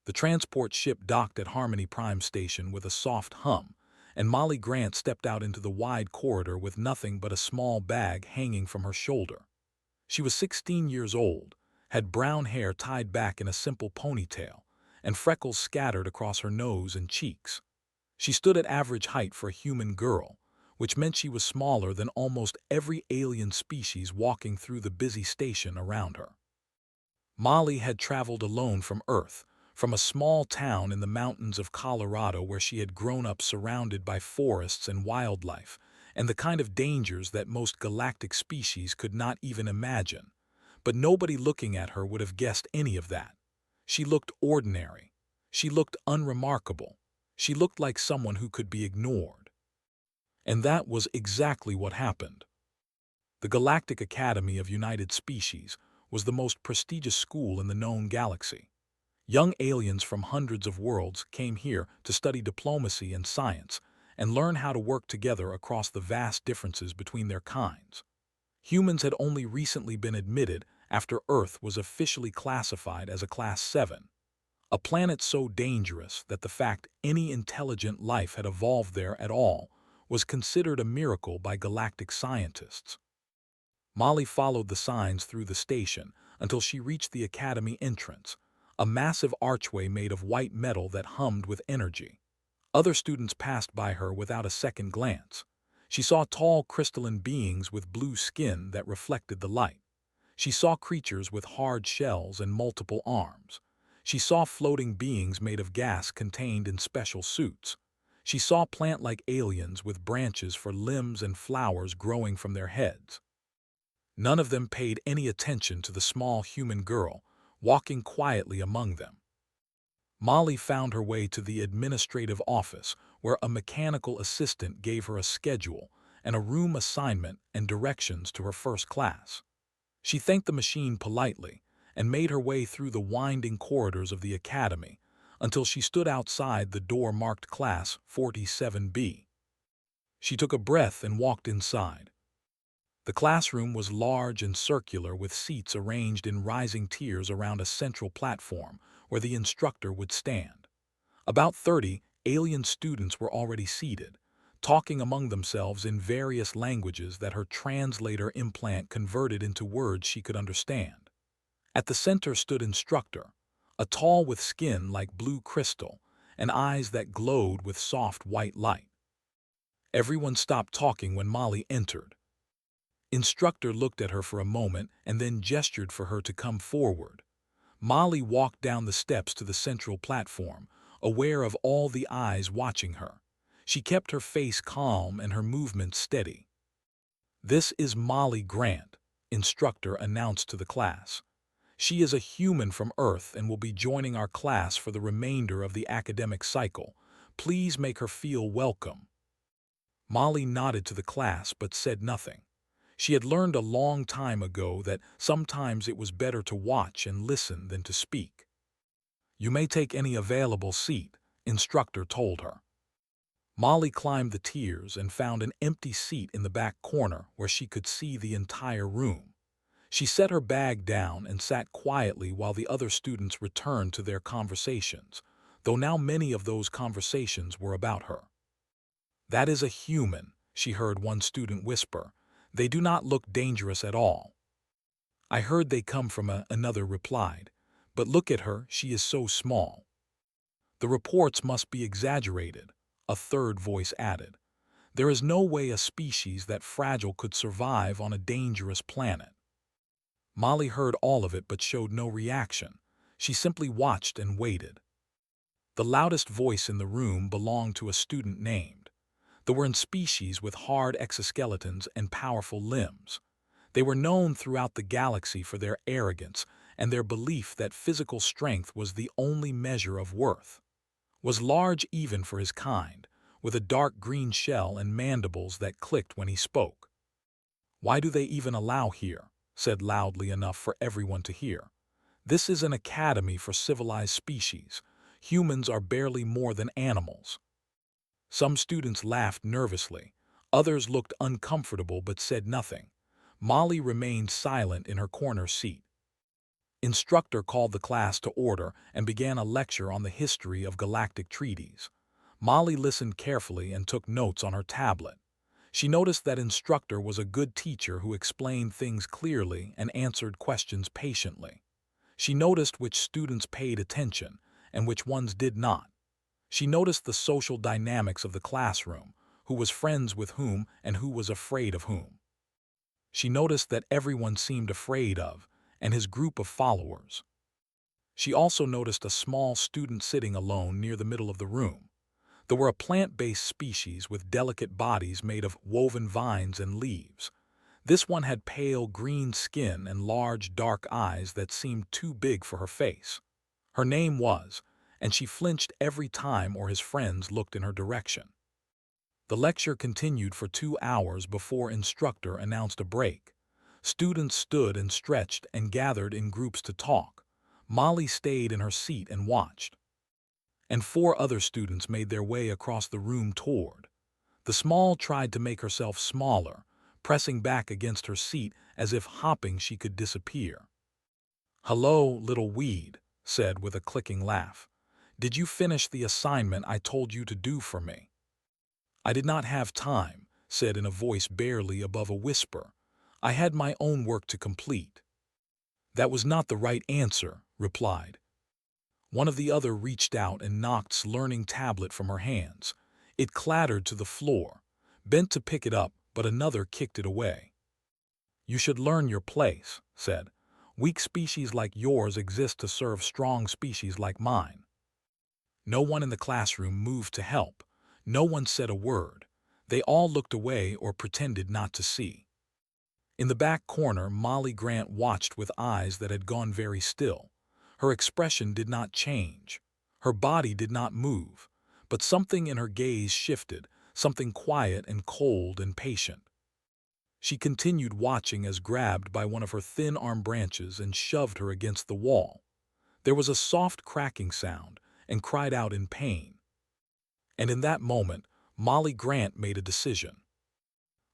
The transport ship docked at Harmony Prime Station with a soft hum, and Molly Grant stepped out into the wide corridor with nothing but a small bag hanging from her shoulder. She was 16 years old, had brown hair tied back in a simple ponytail, and freckles scattered across her nose and cheeks. She stood at average height for a human girl, which meant she was smaller than almost every alien species walking through the busy station around her. Molly had traveled alone from Earth, from a small town in the mountains of Colorado where she had grown up surrounded by forests and wildlife, and the kind of dangers that most galactic species could not even imagine. But nobody looking at her would have guessed any of that. She looked ordinary. She looked unremarkable. She looked like someone who could be ignored. And that was exactly what happened. The Galactic Academy of United Species was the most prestigious school in the known galaxy. Young aliens from hundreds of worlds came here to study diplomacy and science and learn how to work together across the vast differences between their kinds. Humans had only recently been admitted after Earth was officially classified as a Class 7, a planet so dangerous that the fact any intelligent life had evolved there at all was considered a miracle by galactic scientists. Molly followed the signs through the station until she reached the Academy entrance, a massive archway made of white metal that hummed with energy. Other students passed by her without a second glance. She saw tall crystalline beings with blue skin that reflected the light. She saw creatures with hard shells and multiple arms. She saw floating beings made of gas contained in special suits. She saw plant-like aliens with branches for limbs and flowers growing from their heads. None of them paid any attention to the small human girl walking quietly among them. Molly found her way to the administrative office, where a mechanical assistant gave her a schedule and a room assignment and directions to her first class. She thanked the machine politely and made her way through the winding corridors of the academy until she stood outside the door marked Class 47B. She took a breath and walked inside. The classroom was large and circular with seats arranged in rising tiers around a central platform where the instructor would stand. About 30 alien students were already seated, talking among themselves in various languages that her translator implant converted into words she could understand. At the center stood instructor, a tall with skin like blue crystal and eyes that glowed with soft white light. Everyone stopped talking when Molly entered. Instructor looked at her for a moment and then gestured for her to come forward. Molly walked down the steps to the central platform, aware of all the eyes watching her. She kept her face calm and her movements steady. "This is Molly Grant," instructor announced to the class. "She is a human from Earth and will be joining our class for the remainder of the academic cycle. Please make her feel welcome." Molly nodded to the class but said nothing. She had learned a long time ago that sometimes it was better to watch and listen than to speak. "You may take any available seat," instructor told her. Molly climbed the tiers and found an empty seat in the back corner where she could see the entire room. She set her bag down and sat quietly while the other students returned to their conversations, though now many of those conversations were about her. "That is a human," she heard one student whisper. "They do not look dangerous at all." "I heard they come from another replied. "But look at her, she is so small." "The reports must be exaggerated," a third voice added. "There is no way a species that fragile could survive on a dangerous planet." Molly heard all of it but showed no reaction. She simply watched and waited. The loudest voice in the room belonged to a student named. There were species with hard exoskeletons and powerful limbs. They were known throughout the galaxy for their arrogance and their belief that physical strength was the only measure of worth. Was large even for his kind, with a dark green shell and mandibles that clicked when he spoke. "Why do they even allow here?" said loudly enough for everyone to hear. "This is an academy for civilized species. Humans are barely more than animals." Some students laughed nervously. Others looked uncomfortable but said nothing. Molly remained silent in her corner seat. Instructor called the class to order and began a lecture on the history of galactic treaties. Molly listened carefully and took notes on her tablet. She noticed that instructor was a good teacher who explained things clearly and answered questions patiently. She noticed which students paid attention and which ones did not. She noticed the social dynamics of the classroom, who was friends with whom and who was afraid of whom. She noticed that everyone seemed afraid of, and his group of followers. She also noticed a small student sitting alone near the middle of the room. There were a plant-based species with delicate bodies made of woven vines and leaves. This one had pale green skin and large dark eyes that seemed too big for her face. Her name was, and she flinched every time or his friends looked in her direction. The lecture continued for 2 hours before instructor announced a break. Students stood and stretched and gathered in groups to talk. Molly stayed in her seat and watched. And 4 other students made their way across the room toward. The small tried to make herself smaller, pressing back against her seat as if hoping she could disappear. "Hello, little weed," said with a clicking laugh. "Did you finish the assignment I told you to do for me?" "I did not have time," said in a voice barely above a whisper. "I had my own work to complete." "That was not the right answer," replied. One of the other reached out and knocked learning tablet from her hands. It clattered to the floor, bent to pick it up, but another kicked it away. "You should learn your place," said. "Weak species like yours exist to serve strong species like mine." No one in the classroom moved to help. No one said a word. They all looked away or pretended not to see. In the back corner, Molly Grant watched with eyes that had gone very still. Her expression did not change. Her body did not move. But something in her gaze shifted, something quiet and cold and patient. She continued watching as grabbed by one of her thin arm branches and shoved her against the wall. There was a soft cracking sound and cried out in pain. And in that moment, Molly Grant made a decision.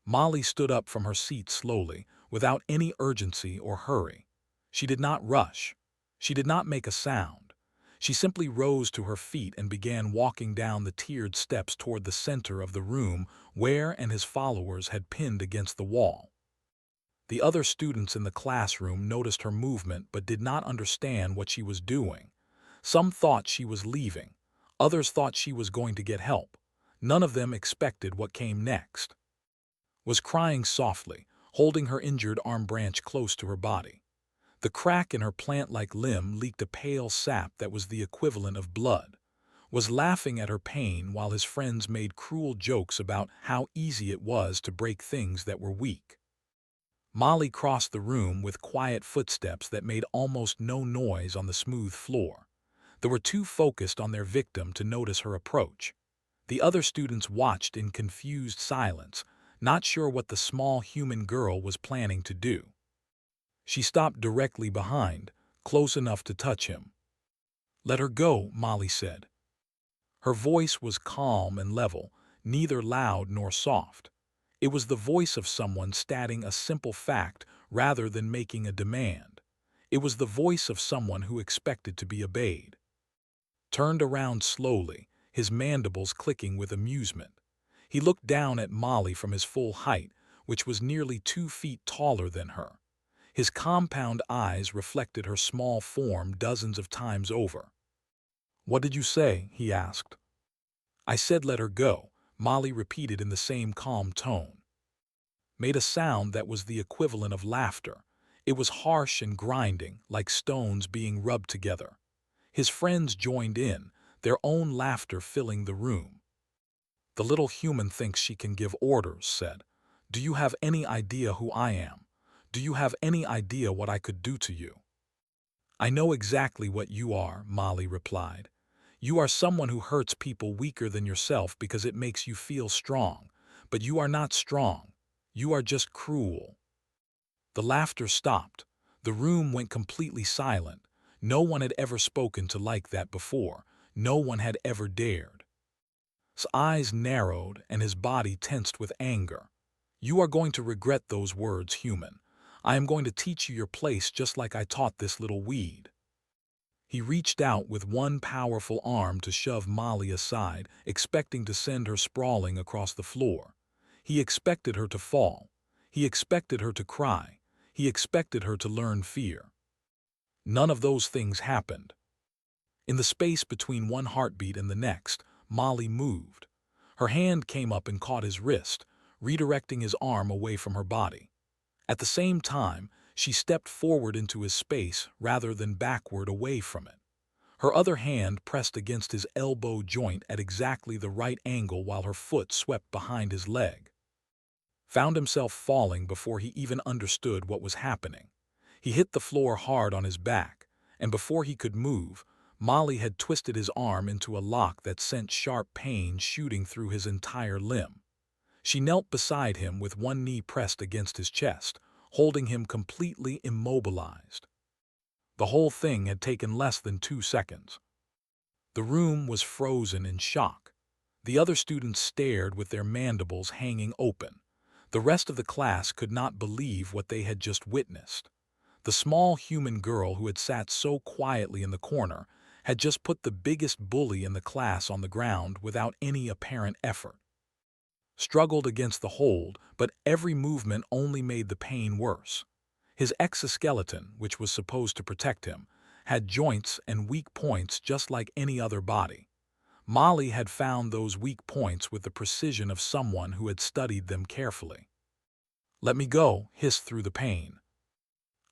Molly stood up from her seat slowly, without any urgency or hurry. She did not rush. She did not make a sound. She simply rose to her feet and began walking down the tiered steps toward the center of the room where and his followers had pinned against the wall. The other students in the classroom noticed her movement but did not understand what she was doing. Some thought she was leaving. Others thought she was going to get help. None of them expected what came next. Was crying softly, holding her injured arm branch close to her body. The crack in her plant-like limb leaked a pale sap that was the equivalent of blood. Was laughing at her pain while his friends made cruel jokes about how easy it was to break things that were weak. Molly crossed the room with quiet footsteps that made almost no noise on the smooth floor. They were too focused on their victim to notice her approach. The other students watched in confused silence, not sure what the small human girl was planning to do. She stopped directly behind, close enough to touch him. "Let her go," Molly said. Her voice was calm and level, neither loud nor soft. It was the voice of someone stating a simple fact rather than making a demand. It was the voice of someone who expected to be obeyed. Turned around slowly, his mandibles clicking with amusement. He looked down at Molly from his full height, which was nearly 2 feet taller than her. His compound eyes reflected her small form dozens of times over. "What did you say?" he asked. "I said let her go," Molly repeated in the same calm tone. Made a sound that was the equivalent of laughter. It was harsh and grinding, like stones being rubbed together. His friends joined in, their own laughter filling the room. "The little human thinks she can give orders," said. "Do you have any idea who I am? Do you have any idea what I could do to you?" "I know exactly what you are," Molly replied. "You are someone who hurts people weaker than yourself because it makes you feel strong. But you are not strong. You are just cruel." The laughter stopped. The room went completely silent. No one had ever spoken to like that before. No one had ever dared. His eyes narrowed and his body tensed with anger. "You are going to regret those words, human. I am going to teach you your place just like I taught this little weed." He reached out with one powerful arm to shove Molly aside, expecting to send her sprawling across the floor. He expected her to fall. He expected her to cry. He expected her to learn fear. None of those things happened. In the space between one heartbeat and the next, Molly moved. Her hand came up and caught his wrist, redirecting his arm away from her body. At the same time, she stepped forward into his space rather than backward away from it. Her other hand pressed against his elbow joint at exactly the right angle while her foot swept behind his leg. Found himself falling before he even understood what was happening. He hit the floor hard on his back, and before he could move, Molly had twisted his arm into a lock that sent sharp pain shooting through his entire limb. She knelt beside him with one knee pressed against his chest, holding him completely immobilized. The whole thing had taken less than 2 seconds. The room was frozen in shock. The other students stared with their mandibles hanging open. The rest of the class could not believe what they had just witnessed. The small human girl who had sat so quietly in the corner had just put the biggest bully in the class on the ground without any apparent effort. Struggled against the hold, but every movement only made the pain worse. His exoskeleton, which was supposed to protect him, had joints and weak points just like any other body. Molly had found those weak points with the precision of someone who had studied them carefully. "Let me go," hissed through the pain.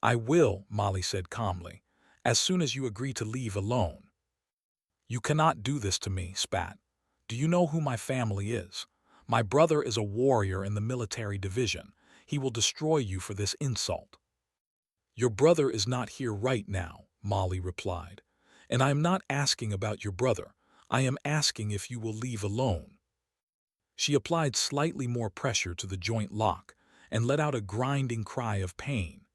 "I will," Molly said calmly, "as soon as you agree to leave alone." "You cannot do this to me," spat. "Do you know who my family is? My brother is a warrior in the military division. He will destroy you for this insult." "Your brother is not here right now," Molly replied. "And I am not asking about your brother. I am asking if you will leave alone." She applied slightly more pressure to the joint lock and let out a grinding cry of pain.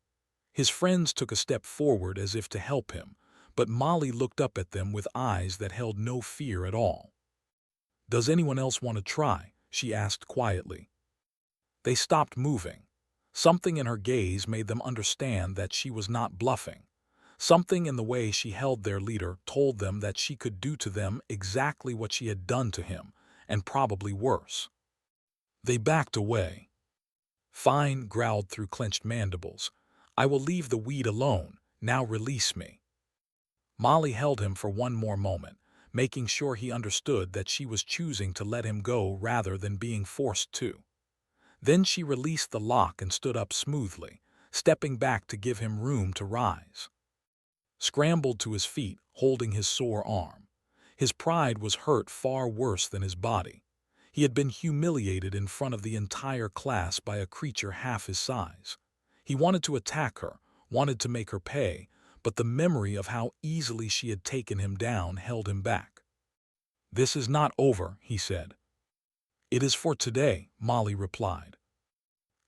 His friends took a step forward as if to help him, but Molly looked up at them with eyes that held no fear at all. "Does anyone else want to try?" she asked quietly. They stopped moving. Something in her gaze made them understand that she was not bluffing. Something in the way she held their leader told them that she could do to them exactly what she had done to him, and probably worse. They backed away. "Fine," growled through clenched mandibles. "I will leave the weed alone. Now release me." Molly held him for one more moment, making sure he understood that she was choosing to let him go rather than being forced to. Then she released the lock and stood up smoothly, stepping back to give him room to rise. Scrambled to his feet, holding his sore arm. His pride was hurt far worse than his body. He had been humiliated in front of the entire class by a creature half his size. He wanted to attack her, wanted to make her pay, but the memory of how easily she had taken him down held him back. "This is not over," he said. "It is for today," Molly replied.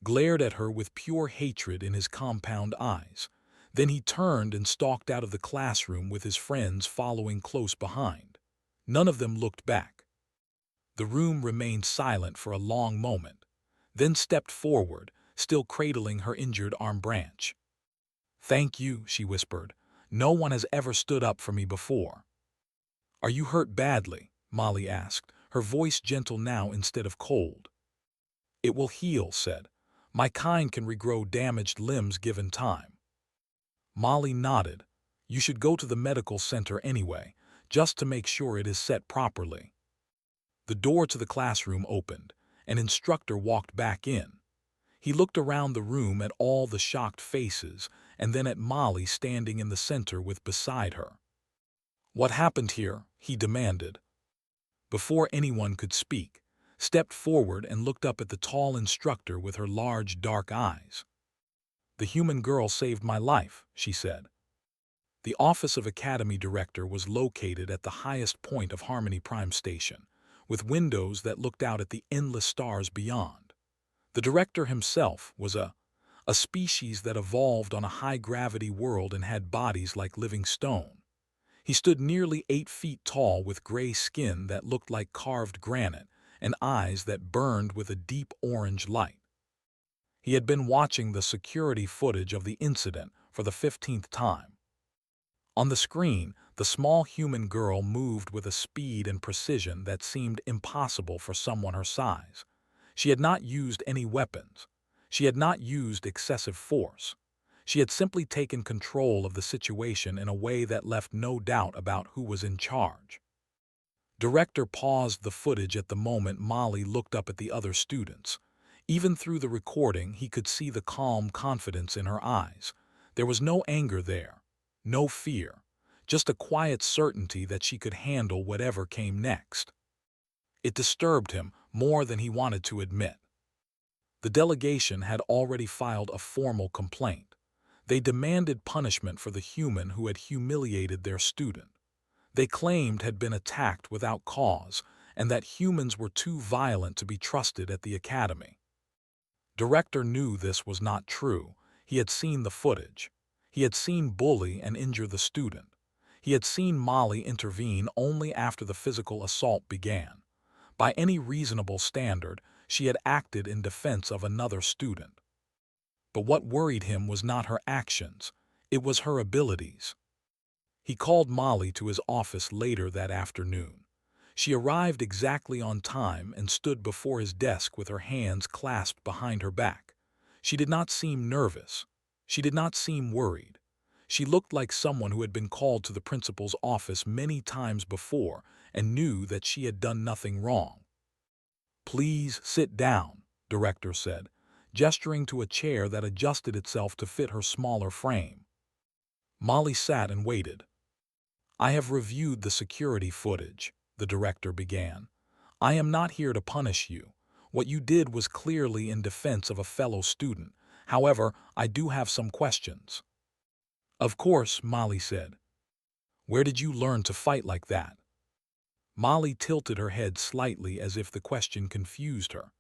Glared at her with pure hatred in his compound eyes. Then he turned and stalked out of the classroom with his friends following close behind. None of them looked back. The room remained silent for a long moment, then stepped forward, still cradling her injured arm branch. "Thank you," she whispered. "No one has ever stood up for me before." "Are you hurt badly?" Molly asked, her voice gentle now instead of cold. "It will heal," said. "My kind can regrow damaged limbs given time." Molly nodded. "You should go to the medical center anyway, just to make sure it is set properly." The door to the classroom opened. An instructor walked back in. He looked around the room at all the shocked faces and then at Molly standing in the center with beside her. "What happened here?" he demanded. Before anyone could speak, stepped forward and looked up at the tall instructor with her large dark eyes. "The human girl saved my life," she said. The office of Academy Director was located at the highest point of Harmony Prime Station, with windows that looked out at the endless stars beyond. The director himself was a species that evolved on a high-gravity world and had bodies like living stone. He stood nearly 8 feet tall with gray skin that looked like carved granite and eyes that burned with a deep orange light. He had been watching the security footage of the incident for the 15th time. On the screen, the small human girl moved with a speed and precision that seemed impossible for someone her size. She had not used any weapons. She had not used excessive force. She had simply taken control of the situation in a way that left no doubt about who was in charge. Director paused the footage at the moment Molly looked up at the other students. Even through the recording, he could see the calm confidence in her eyes. There was no anger there, no fear, just a quiet certainty that she could handle whatever came next. It disturbed him more than he wanted to admit. The delegation had already filed a formal complaint. They demanded punishment for the human who had humiliated their student. They claimed had been attacked without cause and that humans were too violent to be trusted at the academy. Director knew this was not true. He had seen the footage. He had seen bully and injure the student. He had seen Molly intervene only after the physical assault began. By any reasonable standard, she had acted in defense of another student. But what worried him was not her actions, it was her abilities. He called Molly to his office later that afternoon. She arrived exactly on time and stood before his desk with her hands clasped behind her back. She did not seem nervous. She did not seem worried. She looked like someone who had been called to the principal's office many times before and knew that she had done nothing wrong. "Please sit down," Director said, gesturing to a chair that adjusted itself to fit her smaller frame. Molly sat and waited. "I have reviewed the security footage," the director began. "I am not here to punish you. What you did was clearly in defense of a fellow student. However, I do have some questions." "Of course," Molly said. "Where did you learn to fight like that?" Molly tilted her head slightly as if the question confused her.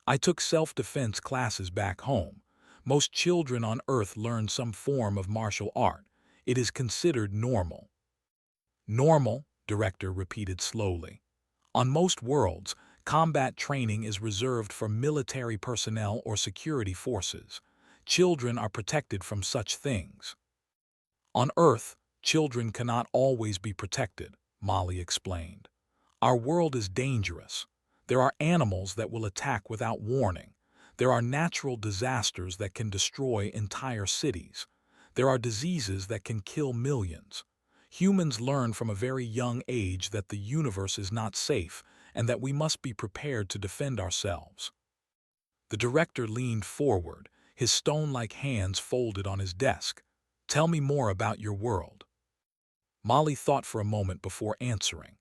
"I took self-defense classes back home. Most children on Earth learn some form of martial art. It is considered normal." "Normal," Director repeated slowly. "On most worlds, combat training is reserved for military personnel or security forces. Children are protected from such things." "On Earth, children cannot always be protected," Molly explained. "Our world is dangerous. There are animals that will attack without warning. There are natural disasters that can destroy entire cities. There are diseases that can kill millions. Humans learn from a very young age that the universe is not safe and that we must be prepared to defend ourselves." The director leaned forward, his stone-like hands folded on his desk. "Tell me more about your world." Molly thought for a moment before answering.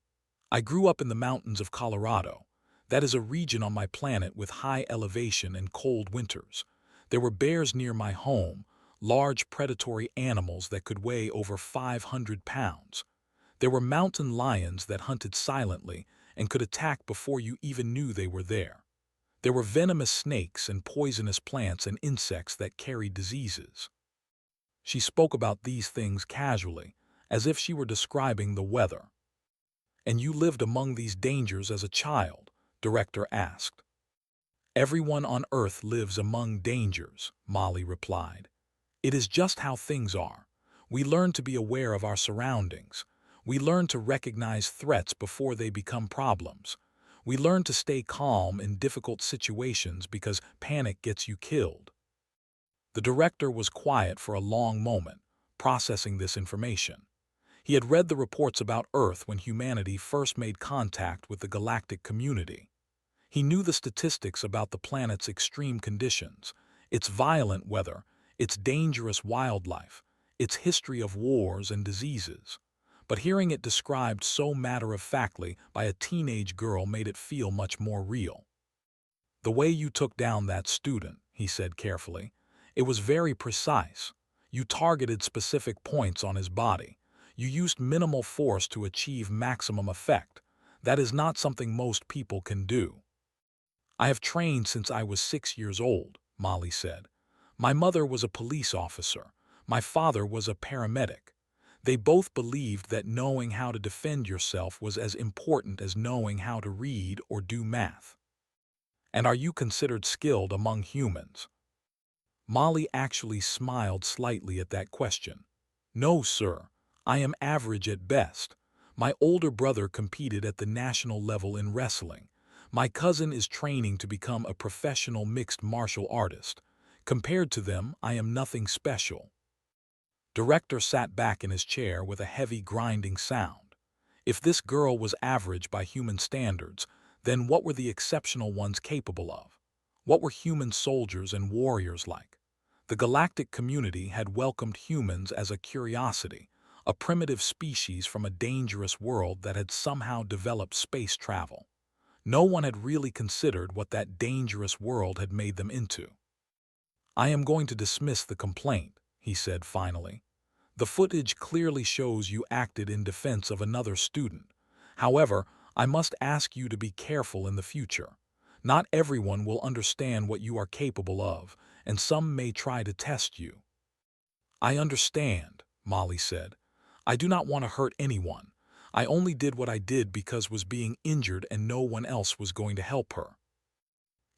"I grew up in the mountains of Colorado. That is a region on my planet with high elevation and cold winters. There were bears near my home, large predatory animals that could weigh over 500 pounds. There were mountain lions that hunted silently and could attack before you even knew they were there. There were venomous snakes and poisonous plants and insects that carried diseases." She spoke about these things casually, as if she were describing the weather. "And you lived among these dangers as a child?" Director asked. "Everyone on Earth lives among dangers," Molly replied. "It is just how things are. We learn to be aware of our surroundings. We learn to recognize threats before they become problems. We learn to stay calm in difficult situations because panic gets you killed." The director was quiet for a long moment, processing this information. He had read the reports about Earth when humanity first made contact with the galactic community. He knew the statistics about the planet's extreme conditions, its violent weather, its dangerous wildlife, its history of wars and diseases. But hearing it described so matter-of-factly by a teenage girl made it feel much more real. "The way you took down that student," he said carefully, "it was very precise. You targeted specific points on his body. You used minimal force to achieve maximum effect. That is not something most people can do." "I have trained since I was 6 years old," Molly said. "My mother was a police officer. My father was a paramedic. They both believed that knowing how to defend yourself was as important as knowing how to read or do math." "And are you considered skilled among humans?" Molly actually smiled slightly at that question. No, sir. I am average at best. My older brother competed at the national level in wrestling. My cousin is training to become a professional mixed martial artist. Compared to them, I am nothing special. Director sat back in his chair with a heavy grinding sound. If this girl was average by human standards, then what were the exceptional ones capable of? What were human soldiers and warriors like? The galactic community had welcomed humans as a curiosity, a primitive species from a dangerous world that had somehow developed space travel. No one had really considered what that dangerous world had made them into. I am going to dismiss the complaint, he said finally. The footage clearly shows you acted in defense of another student. However, I must ask you to be careful in the future. Not everyone will understand what you are capable of, and some may try to test you. I understand, Molly said. I do not want to hurt anyone. I only did what I did because was being injured and no one else was going to help her.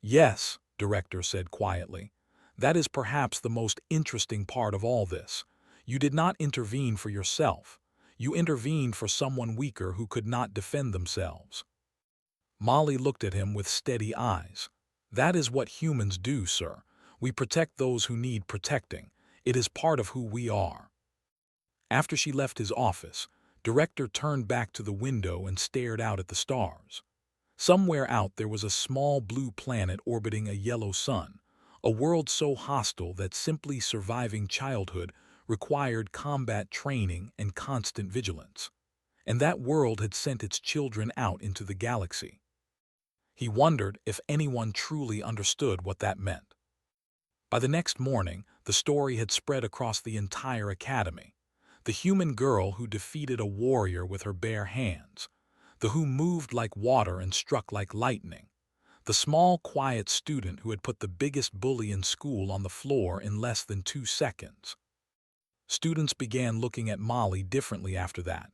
Yes, Director said quietly. That is perhaps the most interesting part of all this. You did not intervene for yourself. You intervened for someone weaker who could not defend themselves. Molly looked at him with steady eyes. That is what humans do, sir. We protect those who need protecting. It is part of who we are. After she left his office, Director turned back to the window and stared out at the stars. Somewhere out there was a small blue planet orbiting a yellow sun, a world so hostile that simply surviving childhood required combat training and constant vigilance. And that world had sent its children out into the galaxy. He wondered if anyone truly understood what that meant. By the next morning, the story had spread across the entire academy. The human girl who defeated a warrior with her bare hands. The who moved like water and struck like lightning. The small, quiet student who had put the biggest bully in school on the floor in less than 2 seconds. Students began looking at Molly differently after that.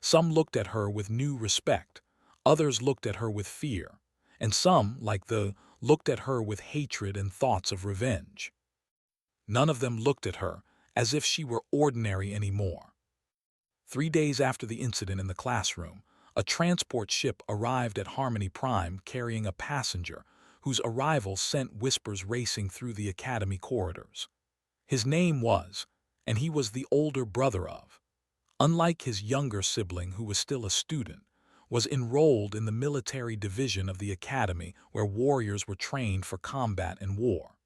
Some looked at her with new respect, others looked at her with fear, and some, like looked at her with hatred and thoughts of revenge. None of them looked at her as if she were ordinary anymore. 3 days after the incident in the classroom, a transport ship arrived at Harmony Prime carrying a passenger whose arrival sent whispers racing through the academy corridors. His name was, and he was the older brother of. Unlike his younger sibling who was still a student, was enrolled in the military division of the academy where warriors were trained for combat and war.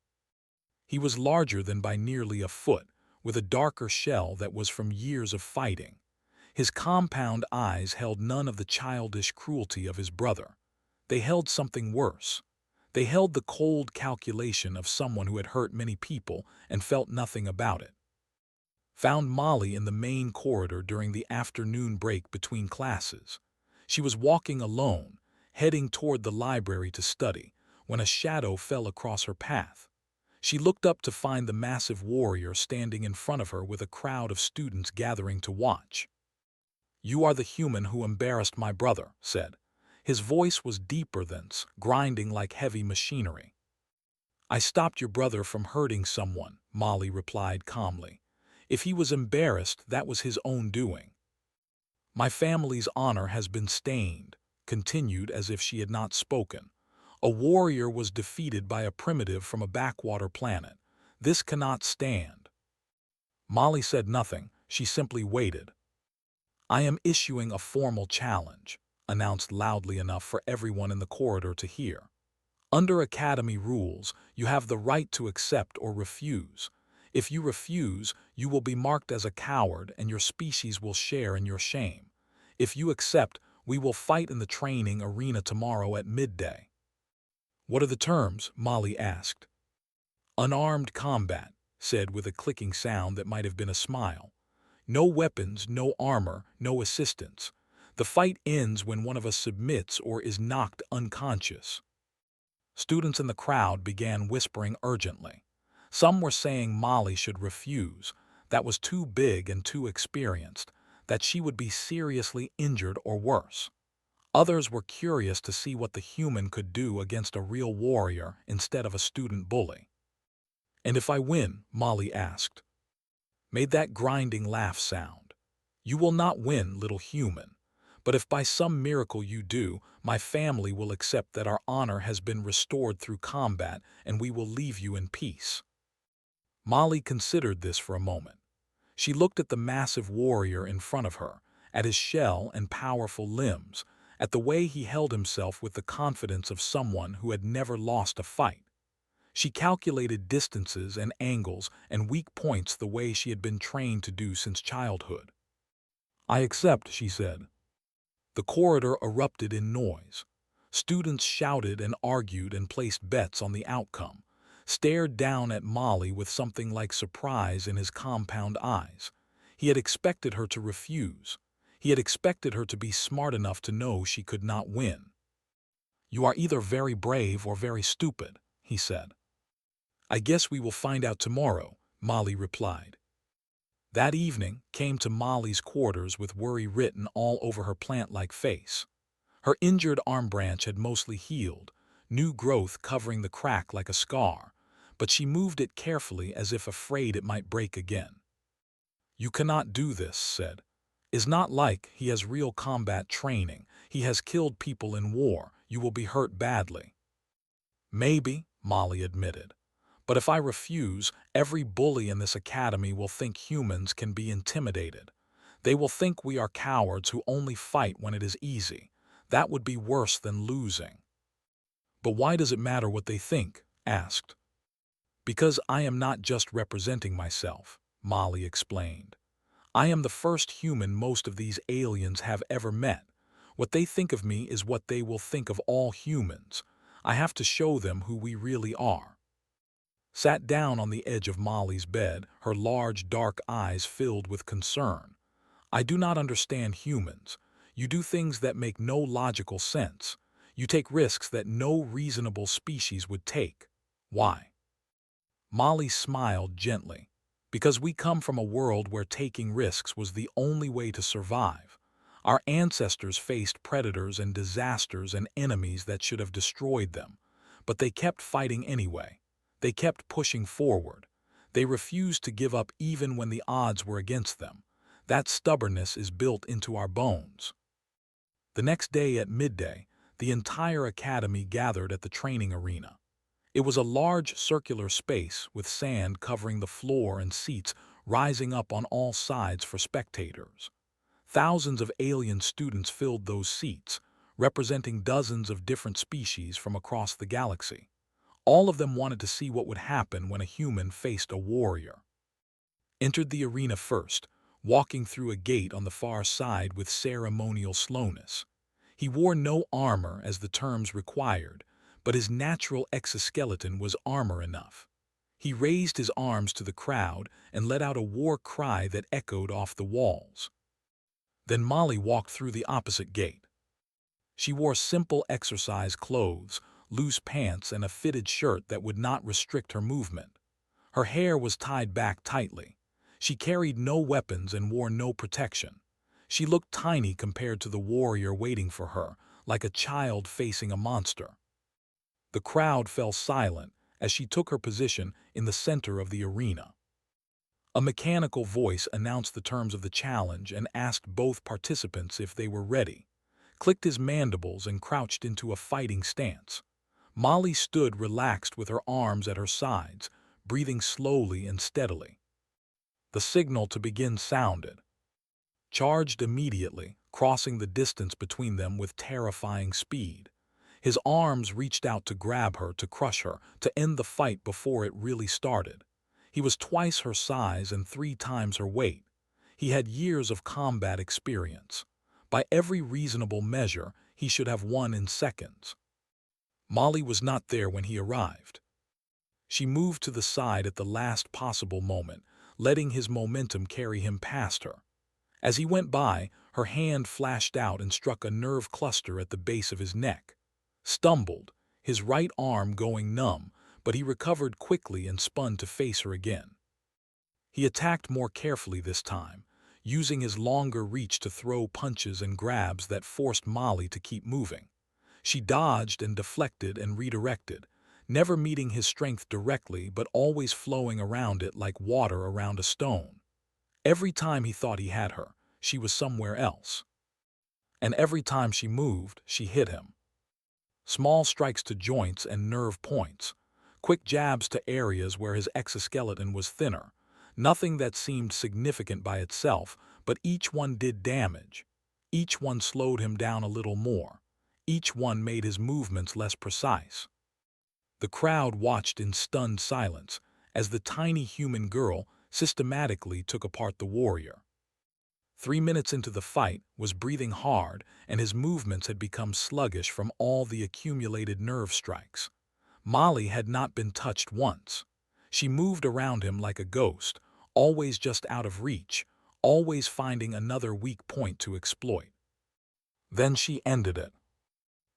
He was larger than by nearly a foot, with a darker shell that was from years of fighting. His compound eyes held none of the childish cruelty of his brother. They held something worse. They held the cold calculation of someone who had hurt many people and felt nothing about it. Found Molly in the main corridor during the afternoon break between classes. She was walking alone, heading toward the library to study, when a shadow fell across her path. She looked up to find the massive warrior standing in front of her with a crowd of students gathering to watch. "You are the human who embarrassed my brother," said. His voice was deeper than grinding like heavy machinery. "I stopped your brother from hurting someone," Molly replied calmly. "If he was embarrassed, that was his own doing." "My family's honor has been stained," continued as if she had not spoken. "A warrior was defeated by a primitive from a backwater planet. This cannot stand." Molly said nothing. She simply waited. "I am issuing a formal challenge," announced loudly enough for everyone in the corridor to hear. "Under Academy rules, you have the right to accept or refuse. If you refuse, you will be marked as a coward and your species will share in your shame. If you accept, we will fight in the training arena tomorrow at midday." "What are the terms?" Molly asked. "Unarmed combat," said with a clicking sound that might have been a smile. "No weapons, no armor, no assistance. The fight ends when one of us submits or is knocked unconscious." Students in the crowd began whispering urgently. Some were saying Molly should refuse, that was too big and too experienced, that she would be seriously injured or worse. Others were curious to see what the human could do against a real warrior instead of a student bully. "And if I win?" Molly asked. Made that grinding laugh sound. "You will not win, little human. But if by some miracle you do, my family will accept that our honor has been restored through combat and we will leave you in peace." Molly considered this for a moment. She looked at the massive warrior in front of her, at his shell and powerful limbs, at the way he held himself with the confidence of someone who had never lost a fight. She calculated distances and angles and weak points the way she had been trained to do since childhood. "I accept," she said. The corridor erupted in noise. Students shouted and argued and placed bets on the outcome, stared down at Molly with something like surprise in his compound eyes. He had expected her to refuse. He had expected her to be smart enough to know she could not win. "You are either very brave or very stupid," he said. "I guess we will find out tomorrow," Molly replied. That evening came to Molly's quarters with worry written all over her plant-like face. Her injured arm branch had mostly healed, new growth covering the crack like a scar, but she moved it carefully as if afraid it might break again. "You cannot do this," said. "It's not like he has real combat training. He has killed people in war. You will be hurt badly." "Maybe," Molly admitted. "But if I refuse, every bully in this academy will think humans can be intimidated. They will think we are cowards who only fight when it is easy. That would be worse than losing." "But why does it matter what they think?" asked. "Because I am not just representing myself," Molly explained. "I am the first human most of these aliens have ever met. What they think of me is what they will think of all humans. I have to show them who we really are." Sat down on the edge of Molly's bed, her large dark eyes filled with concern. "I do not understand humans. You do things that make no logical sense. You take risks that no reasonable species would take. Why?" Molly smiled gently. "Because we come from a world where taking risks was the only way to survive. Our ancestors faced predators and disasters and enemies that should have destroyed them. But they kept fighting anyway. They kept pushing forward. They refused to give up even when the odds were against them. That stubbornness is built into our bones." The next day at midday, the entire academy gathered at the training arena. It was a large circular space with sand covering the floor and seats rising up on all sides for spectators. Thousands of alien students filled those seats, representing dozens of different species from across the galaxy. All of them wanted to see what would happen when a human faced a warrior. Entered the arena first, walking through a gate on the far side with ceremonial slowness. He wore no armor as the terms required, but his natural exoskeleton was armor enough. He raised his arms to the crowd and let out a war cry that echoed off the walls. Then Molly walked through the opposite gate. She wore simple exercise clothes, loose pants, and a fitted shirt that would not restrict her movement. Her hair was tied back tightly. She carried no weapons and wore no protection. She looked tiny compared to the warrior waiting for her, like a child facing a monster. The crowd fell silent as she took her position in the center of the arena. A mechanical voice announced the terms of the challenge and asked both participants if they were ready, clicked his mandibles and crouched into a fighting stance. Molly stood relaxed with her arms at her sides, breathing slowly and steadily. The signal to begin sounded. Charged immediately, crossing the distance between them with terrifying speed. His arms reached out to grab her, to crush her, to end the fight before it really started. He was twice her size and 3 times her weight. He had years of combat experience. By every reasonable measure, he should have won in seconds. Molly was not there when he arrived. She moved to the side at the last possible moment, letting his momentum carry him past her. As he went by, her hand flashed out and struck a nerve cluster at the base of his neck. Stumbled, his right arm going numb, but he recovered quickly and spun to face her again. He attacked more carefully this time, using his longer reach to throw punches and grabs that forced Molly to keep moving. She dodged and deflected and redirected, never meeting his strength directly but always flowing around it like water around a stone. Every time he thought he had her, she was somewhere else. And every time she moved, she hit him. Small strikes to joints and nerve points, quick jabs to areas where his exoskeleton was thinner, nothing that seemed significant by itself, but each one did damage. Each one slowed him down a little more. Each one made his movements less precise. The crowd watched in stunned silence as the tiny human girl systematically took apart the warrior. 3 minutes into the fight, was breathing hard, and his movements had become sluggish from all the accumulated nerve strikes. Molly had not been touched once. She moved around him like a ghost, always just out of reach, always finding another weak point to exploit. Then she ended it.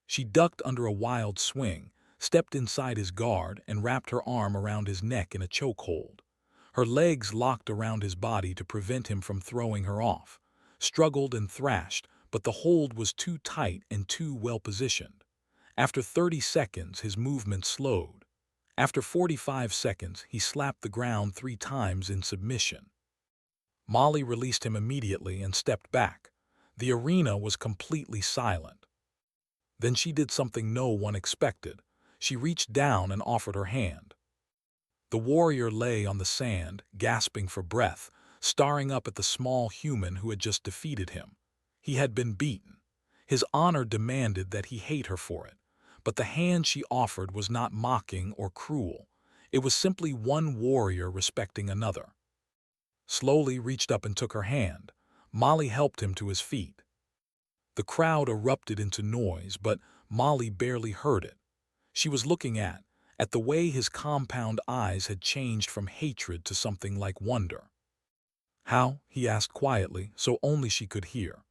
She ducked under a wild swing, stepped inside his guard, and wrapped her arm around his neck in a chokehold. Her legs locked around his body to prevent him from throwing her off. Struggled and thrashed, but the hold was too tight and too well-positioned. After 30 seconds, his movement slowed. After 45 seconds, he slapped the ground 3 times in submission. Molly released him immediately and stepped back. The arena was completely silent. Then she did something no one expected. She reached down and offered her hand. The warrior lay on the sand, gasping for breath, staring up at the small human who had just defeated him. He had been beaten. His honor demanded that he hate her for it, but the hand she offered was not mocking or cruel. It was simply one warrior respecting another. Slowly reached up and took her hand. Molly helped him to his feet. The crowd erupted into noise, but Molly barely heard it. She was looking at the way his compound eyes had changed from hatred to something like wonder. "How?" he asked quietly, so only she could hear.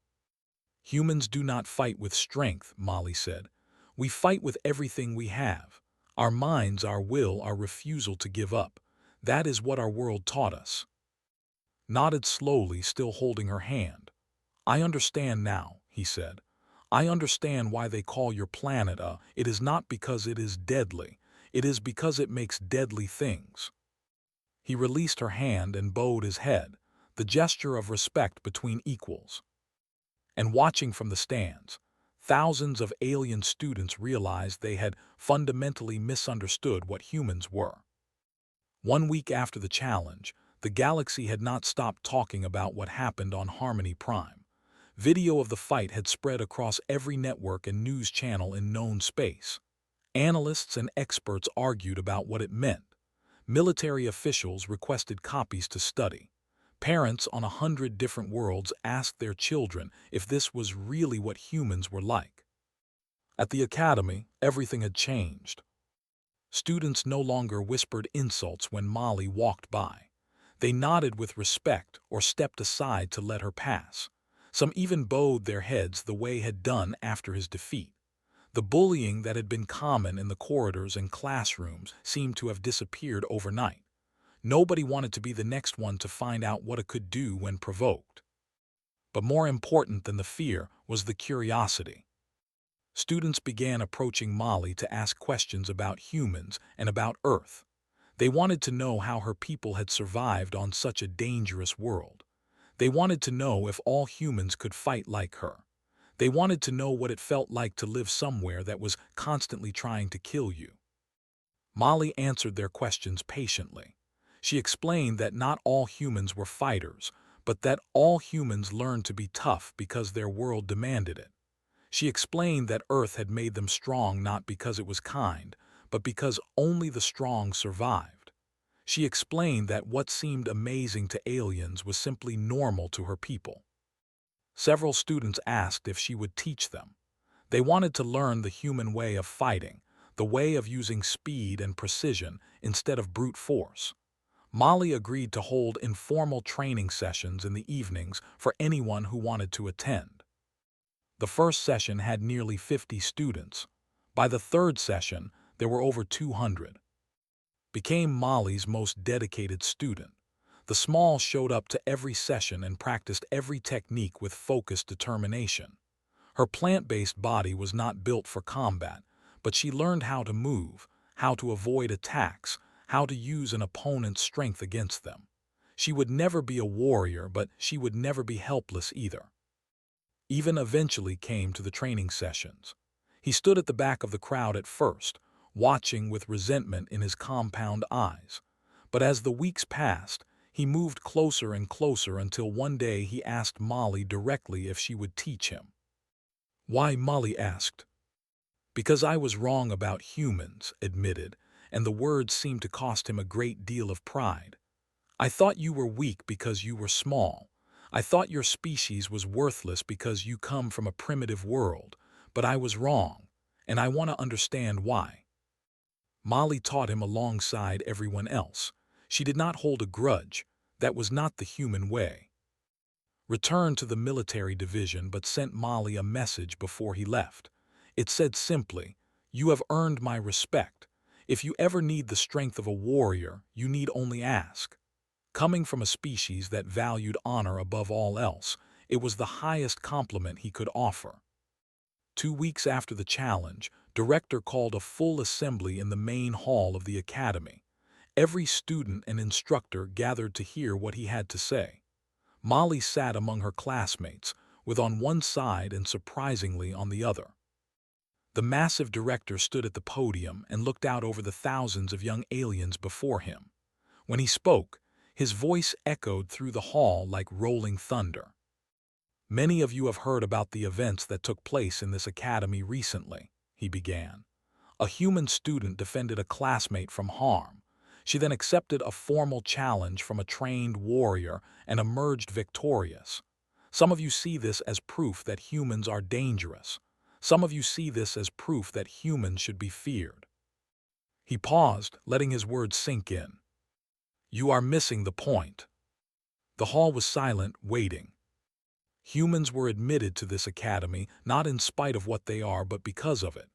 "Humans do not fight with strength," Molly said. "We fight with everything we have. Our minds, our will, our refusal to give up. That is what our world taught us." Nodded slowly, still holding her hand. "I understand now," he said. "I understand why they call your planet it is not because it is deadly. It is because it makes deadly things." He released her hand and bowed his head, the gesture of respect between equals. And watching from the stands, thousands of alien students realized they had fundamentally misunderstood what humans were. 1 week after the challenge, the galaxy had not stopped talking about what happened on Harmony Prime. Video of the fight had spread across every network and news channel in known space. Analysts and experts argued about what it meant. Military officials requested copies to study. Parents on 100 different worlds asked their children if this was really what humans were like. At the academy, everything had changed. Students no longer whispered insults when Molly walked by. They nodded with respect or stepped aside to let her pass. Some even bowed their heads the way had done after his defeat. The bullying that had been common in the corridors and classrooms seemed to have disappeared overnight. Nobody wanted to be the next one to find out what it could do when provoked. But more important than the fear was the curiosity. Students began approaching Molly to ask questions about humans and about Earth. They wanted to know how her people had survived on such a dangerous world. They wanted to know if all humans could fight like her. They wanted to know what it felt like to live somewhere that was constantly trying to kill you. Molly answered their questions patiently. She explained that not all humans were fighters, but that all humans learned to be tough because their world demanded it. She explained that Earth had made them strong not because it was kind, but because only the strong survived. She explained that what seemed amazing to aliens was simply normal to her people. Several students asked if she would teach them. They wanted to learn the human way of fighting, the way of using speed and precision instead of brute force. Molly agreed to hold informal training sessions in the evenings for anyone who wanted to attend. The first session had nearly 50 students. By the third session, there were over 200. Became Molly's most dedicated student. The small showed up to every session and practiced every technique with focused determination. Her plant-based body was not built for combat, but she learned how to move, how to avoid attacks, how to use an opponent's strength against them. She would never be a warrior, but she would never be helpless either. Even eventually came to the training sessions. He stood at the back of the crowd at first, watching with resentment in his compound eyes. But as the weeks passed, he moved closer and closer until one day he asked Molly directly if she would teach him. Why? Molly asked. Because I was wrong about humans, admitted, and the words seemed to cost him a great deal of pride. I thought you were weak because you were small. I thought your species was worthless because you come from a primitive world, but I was wrong, and I want to understand why. Molly taught him alongside everyone else. She did not hold a grudge. That was not the human way. Returned to the military division but sent Molly a message before he left. It said simply, "You have earned my respect. If you ever need the strength of a warrior, you need only ask." Coming from a species that valued honor above all else, it was the highest compliment he could offer. 2 weeks after the challenge, Director called a full assembly in the main hall of the academy. Every student and instructor gathered to hear what he had to say. Molly sat among her classmates, with on one side and surprisingly on the other. The massive director stood at the podium and looked out over the thousands of young aliens before him. When he spoke, his voice echoed through the hall like rolling thunder. Many of you have heard about the events that took place in this academy recently, he began. A human student defended a classmate from harm. She then accepted a formal challenge from a trained warrior and emerged victorious. Some of you see this as proof that humans are dangerous. Some of you see this as proof that humans should be feared. He paused, letting his words sink in. You are missing the point. The hall was silent, waiting. Humans were admitted to this academy not in spite of what they are, but because of it.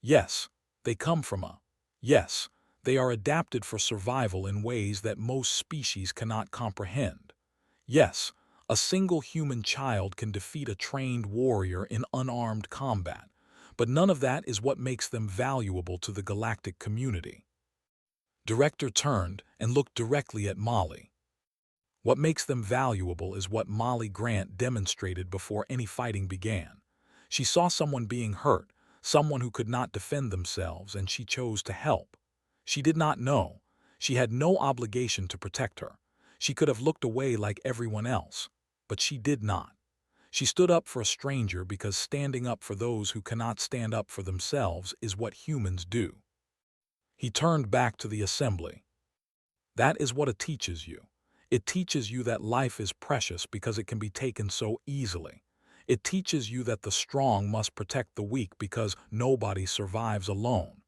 Yes, they come from a. Yes, they are adapted for survival in ways that most species cannot comprehend. Yes, a single human child can defeat a trained warrior in unarmed combat, but none of that is what makes them valuable to the galactic community. Director turned and looked directly at Molly. What makes them valuable is what Molly Grant demonstrated before any fighting began. She saw someone being hurt, someone who could not defend themselves, and she chose to help. She did not know. She had no obligation to protect her. She could have looked away like everyone else, but she did not. She stood up for a stranger because standing up for those who cannot stand up for themselves is what humans do. He turned back to the assembly. That is what it teaches you. It teaches you that life is precious because it can be taken so easily. It teaches you that the strong must protect the weak because nobody survives alone.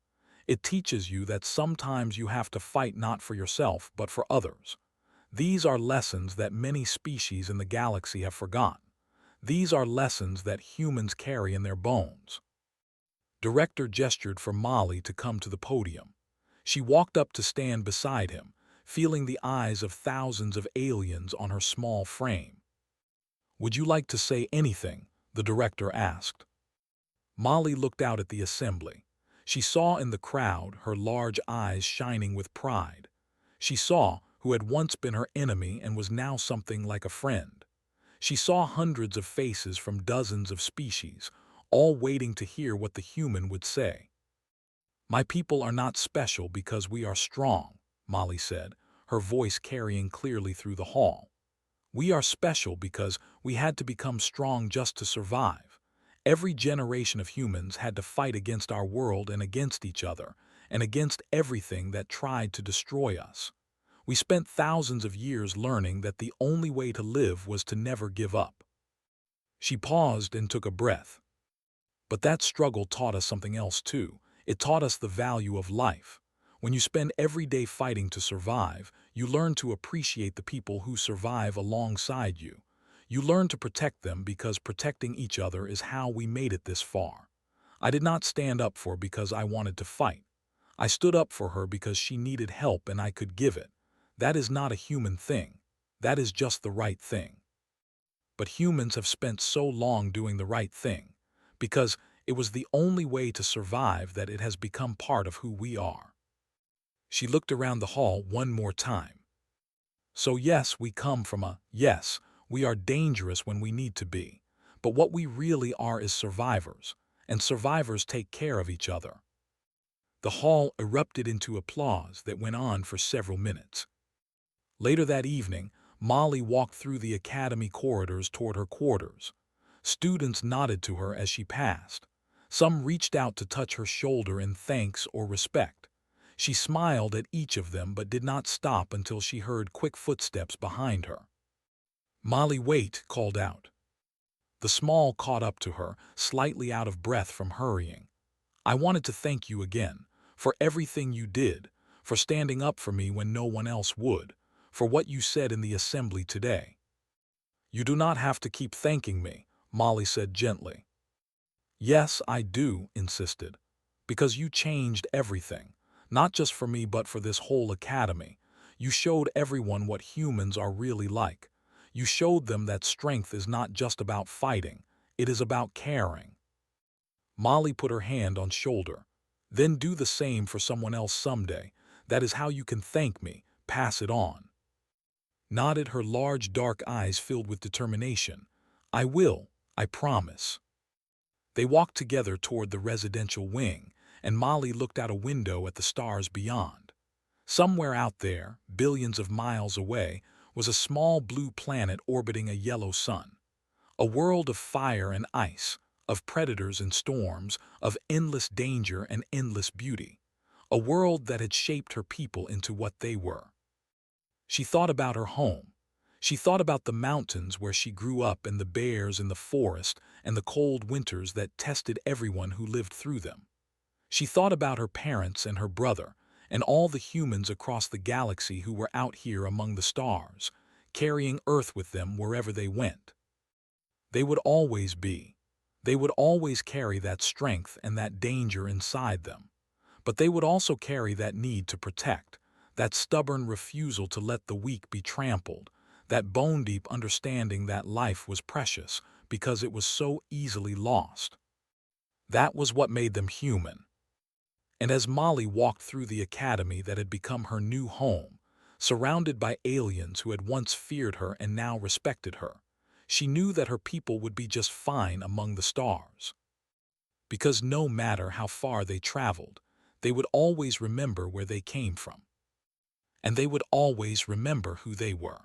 It teaches you that sometimes you have to fight not for yourself but for others. These are lessons that many species in the galaxy have forgotten. These are lessons that humans carry in their bones. Director gestured for Molly to come to the podium. She walked up to stand beside him, feeling the eyes of thousands of aliens on her small frame. Would you like to say anything? The director asked. Molly looked out at the assembly. She saw in the crowd her large eyes shining with pride. She saw who had once been her enemy and was now something like a friend. She saw hundreds of faces from dozens of species, all waiting to hear what the human would say. My people are not special because we are strong, Molly said, her voice carrying clearly through the hall. We are special because we had to become strong just to survive. Every generation of humans had to fight against our world and against each other, and against everything that tried to destroy us. We spent thousands of years learning that the only way to live was to never give up. She paused and took a breath. But that struggle taught us something else too. It taught us the value of life. When you spend every day fighting to survive, you learn to appreciate the people who survive alongside you. You learn to protect them because protecting each other is how we made it this far. I did not stand up for her because I wanted to fight. I stood up for her because she needed help and I could give it. That is not a human thing. That is just the right thing. But humans have spent so long doing the right thing, because it was the only way to survive that it has become part of who we are. She looked around the hall one more time. So yes, we come from a yes, we are dangerous when we need to be. But what we really are is survivors, and survivors take care of each other. The hall erupted into applause that went on for several minutes. Later that evening, Molly walked through the academy corridors toward her quarters. Students nodded to her as she passed. Some reached out to touch her shoulder in thanks or respect. She smiled at each of them but did not stop until she heard quick footsteps behind her. "Molly, wait," called out. The small caught up to her, slightly out of breath from hurrying. "I wanted to thank you again, for everything you did, for standing up for me when no one else would, for what you said in the assembly today." "You do not have to keep thanking me," Molly said gently. "Yes, I do," insisted, "because you changed everything, not just for me but for this whole academy. You showed everyone what humans are really like. You showed them that strength is not just about fighting, it is about caring." Molly put her hand on shoulder. "Then do the same for someone else someday. That is how you can thank me. Pass it on." Nodded, her large dark eyes filled with determination. "I will, I promise." They walked together toward the residential wing, and Molly looked out a window at the stars beyond. Somewhere out there, billions of miles away, was a small blue planet orbiting a yellow sun. A world of fire and ice, of predators and storms, of endless danger and endless beauty. A world that had shaped her people into what they were. She thought about her home. She thought about the mountains where she grew up and the bears in the forest and the cold winters that tested everyone who lived through them. She thought about her parents and her brother and all the humans across the galaxy who were out here among the stars, carrying Earth with them wherever they went. They would always be. They would always carry that strength and that danger inside them. But they would also carry that need to protect, that stubborn refusal to let the weak be trampled, that bone-deep understanding that life was precious because it was so easily lost. That was what made them human. And as Molly walked through the academy that had become her new home, surrounded by aliens who had once feared her and now respected her, she knew that her people would be just fine among the stars. Because no matter how far they traveled, they would always remember where they came from. And they would always remember who they were.